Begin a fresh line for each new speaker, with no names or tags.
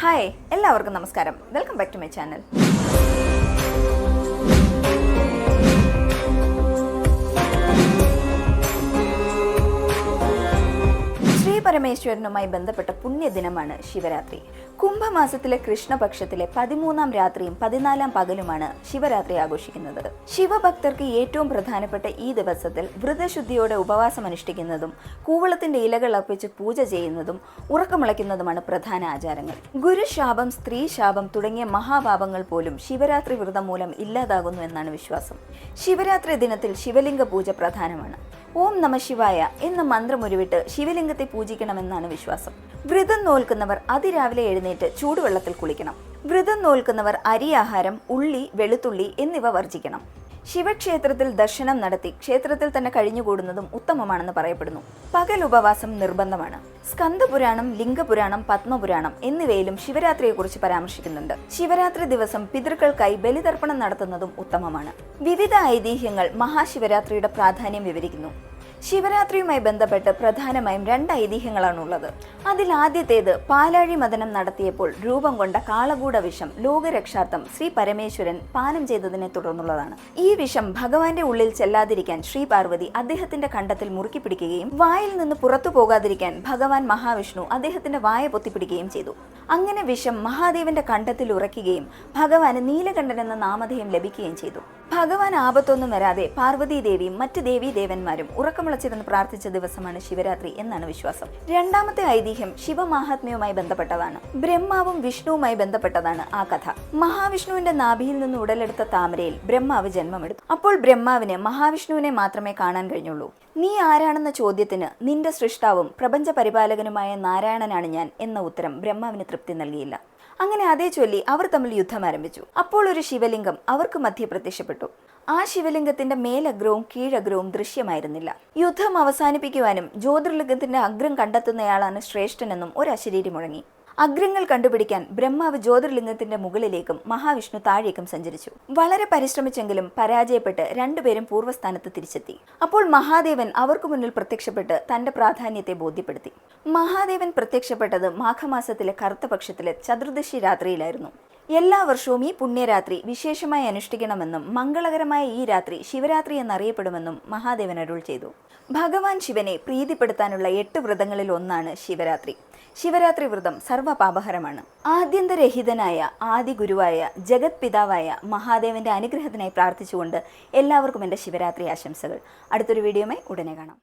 Hi, എല്ലാവർക്കും നമസ്കാരം. Welcome back to my channel. പരമേശ്വരനുമായി ബന്ധപ്പെട്ട പുണ്യദിനമാണ് ശിവരാത്രി. കുംഭമാസത്തിലെ കൃഷ്ണപക്ഷത്തിലെ 13-ാം രാത്രിയും 14-ാം പകലുമാണ് ശിവരാത്രി ആഘോഷിക്കുന്നത്. ശിവഭക്തർക്ക് ഏറ്റവും പ്രധാനപ്പെട്ട ഈ ദിവസത്തിൽ വ്രതശുദ്ധിയോടെ ഉപവാസം അനുഷ്ഠിക്കുന്നതും കൂവളത്തിന്റെ ഇലകൾ അർപ്പിച്ച് പൂജ ചെയ്യുന്നതും ഉറക്കമുളയ്ക്കുന്നതുമാണ് പ്രധാന ആചാരങ്ങൾ. ഗുരുശാപം, സ്ത്രീ ശാപം തുടങ്ങിയ മഹാപാപങ്ങൾ പോലും ശിവരാത്രി വ്രതം മൂലം ഇല്ലാതാകുന്നു എന്നാണ് വിശ്വാസം. ശിവരാത്രി ദിനത്തിൽ ശിവലിംഗ പൂജ പ്രധാനമാണ്. ഓം നമ ശിവായ എന്ന മന്ത്രമുരുവിട്ട് ശിവലിംഗത്തെ പൂജിക്കണമെന്നാണ് വിശ്വാസം. വ്രതം നോൽക്കുന്നവർ അതിരാവിലെ എഴുന്നേറ്റ് ചൂടുവെള്ളത്തിൽ കുളിക്കണം. വ്രതം നോൽക്കുന്നവർ അരിയാഹാരം, ഉള്ളി, വെളുത്തുള്ളി എന്നിവ വർജിക്കണം. ശിവക്ഷേത്രത്തിൽ ദർശനം നടത്തി ക്ഷേത്രത്തിൽ തന്നെ കഴിഞ്ഞുകൂടുന്നതും ഉത്തമമാണെന്ന് പറയപ്പെടുന്നു. പകൽ ഉപവാസം നിർബന്ധമാണ്. സ്കന്ദപുരാണം, ലിംഗപുരാണം, പത്മപുരാണം എന്നിവയിലും ശിവരാത്രിയെക്കുറിച്ച് പരാമർശിക്കുന്നുണ്ട്. ശിവരാത്രി ദിവസം പിതൃക്കൾക്കായി ബലിതർപ്പണം നടത്തുന്നതും ഉത്തമമാണ്. വിവിധ ഐതിഹ്യങ്ങൾ മഹാശിവരാത്രിയുടെ പ്രാധാന്യം വിവരിക്കുന്നു. ശിവരാത്രിയുമായി ബന്ധപ്പെട്ട് പ്രധാനമായും 2 ഐതിഹ്യങ്ങളാണുള്ളത്. അതിൽ ആദ്യത്തേത് പാലാഴി മദനം നടത്തിയപ്പോൾ രൂപം കൊണ്ട കാളകൂട വിഷം ലോകരക്ഷാർത്ഥം ശ്രീ പരമേശ്വരൻ പാനം ചെയ്തതിനെ തുടർന്നുള്ളതാണ്. ഈ വിഷം ഭഗവാന്റെ ഉള്ളിൽ ചെല്ലാതിരിക്കാൻ ശ്രീ പാർവതി അദ്ദേഹത്തിന്റെ കണ്ടത്തിൽ മുറുക്കി പിടിക്കുകയും വായിൽ നിന്ന് പുറത്തു പോകാതിരിക്കാൻ ഭഗവാൻ മഹാവിഷ്ണു അദ്ദേഹത്തിന്റെ വായ പൊത്തിപ്പിടിക്കുകയും ചെയ്തു. അങ്ങനെ വിഷം മഹാദേവന്റെ കണ്ടത്തിൽ ഉറയ്ക്കുകയും ഭഗവാന് നീലകണ്ഠൻ എന്ന നാമധേയം ലഭിക്കുകയും ചെയ്തു. ഭഗവാൻ ആപത്തൊന്നും വരാതെ പാർവതി ദേവിയും മറ്റ് ദേവീദേവന്മാരും ഉറക്കമുളച്ചിരുന്ന് പ്രാർത്ഥിച്ച ദിവസമാണ് ശിവരാത്രി എന്നാണ് വിശ്വാസം. രണ്ടാമത്തെ ഐതിഹ്യം ശിവമാഹാത്മ്യവുമായി ബന്ധപ്പെട്ടതാണ്. ബ്രഹ്മാവും വിഷ്ണുവുമായി ബന്ധപ്പെട്ടതാണ് ആ കഥ. മഹാവിഷ്ണുവിന്റെ നാഭിയിൽ നിന്ന് ഉടലെടുത്ത താമരയിൽ ബ്രഹ്മാവ് ജന്മമെടുത്തു. അപ്പോൾ ബ്രഹ്മാവിന് മഹാവിഷ്ണുവിനെ മാത്രമേ കാണാൻ കഴിഞ്ഞുള്ളൂ. നീ ആരാണെന്ന ചോദ്യത്തിന് നിന്റെ സൃഷ്ടാവും പ്രപഞ്ച പരിപാലകനുമായ നാരായണനാണ് ഞാൻ എന്ന ഉത്തരം ബ്രഹ്മാവിന് തൃപ്തി നൽകിയില്ല. അങ്ങനെ അതേ ചൊല്ലി അവർ തമ്മിൽ യുദ്ധം ആരംഭിച്ചു. അപ്പോൾ ഒരു ശിവലിംഗം അവർക്ക് മധ്യ പ്രത്യക്ഷപ്പെട്ടു. ആ ശിവലിംഗത്തിന്റെ മേലഗ്രവും കീഴഗ്രവും ദൃശ്യമായിരുന്നില്ല. യുദ്ധം അവസാനിപ്പിക്കുവാനും ജ്യോതിർലിംഗത്തിന്റെ അഗ്രം കണ്ടെത്തുന്നയാളാണ് ശ്രേഷ്ഠനെന്നും ഒരു അശരീരി മുഴങ്ങി. അഗ്രങ്ങൾ കണ്ടുപിടിക്കാൻ ബ്രഹ്മാവ് ജ്യോതിർലിംഗത്തിന്റെ മുകളിലേക്കും മഹാവിഷ്ണു താഴേക്കും സഞ്ചരിച്ചു. വളരെ പരിശ്രമിച്ചെങ്കിലും പരാജയപ്പെട്ട് രണ്ടുപേരും പൂർവ്വസ്ഥാനത്ത് തിരിച്ചെത്തി. അപ്പോൾ മഹാദേവൻ അവർക്ക് മുന്നിൽ പ്രത്യക്ഷപ്പെട്ട് തന്റെ പ്രാധാന്യത്തെ ബോധ്യപ്പെടുത്തി. മഹാദേവൻ പ്രത്യക്ഷപ്പെട്ടത് മാഘമാസത്തിലെ കറുത്തപക്ഷത്തിലെ ചതുർദശി രാത്രിയിലായിരുന്നു. എല്ലാ വർഷവും ഈ പുണ്യരാത്രി വിശേഷമായി അനുഷ്ഠിക്കണമെന്നും മംഗളകരമായ ഈ രാത്രി ശിവരാത്രി എന്നറിയപ്പെടുമെന്നും മഹാദേവൻ അരുൾ ചെയ്തു. ഭഗവാൻ ശിവനെ പ്രീതിപ്പെടുത്താനുള്ള 8 വ്രതങ്ങളിൽ ഒന്നാണ് ശിവരാത്രി. ശിവരാത്രി വ്രതം സർവ്വപാപഹരമാണ്. ആദ്യന്തരഹിതനായ ആദിഗുരുവായ ജഗത് പിതാവായ മഹാദേവന്റെ അനുഗ്രഹത്തിനായി പ്രാർത്ഥിച്ചുകൊണ്ട് എല്ലാവർക്കും എൻ്റെ ശിവരാത്രി ആശംസകൾ. അടുത്തൊരു വീഡിയോയുമായി ഉടനെ കാണാം.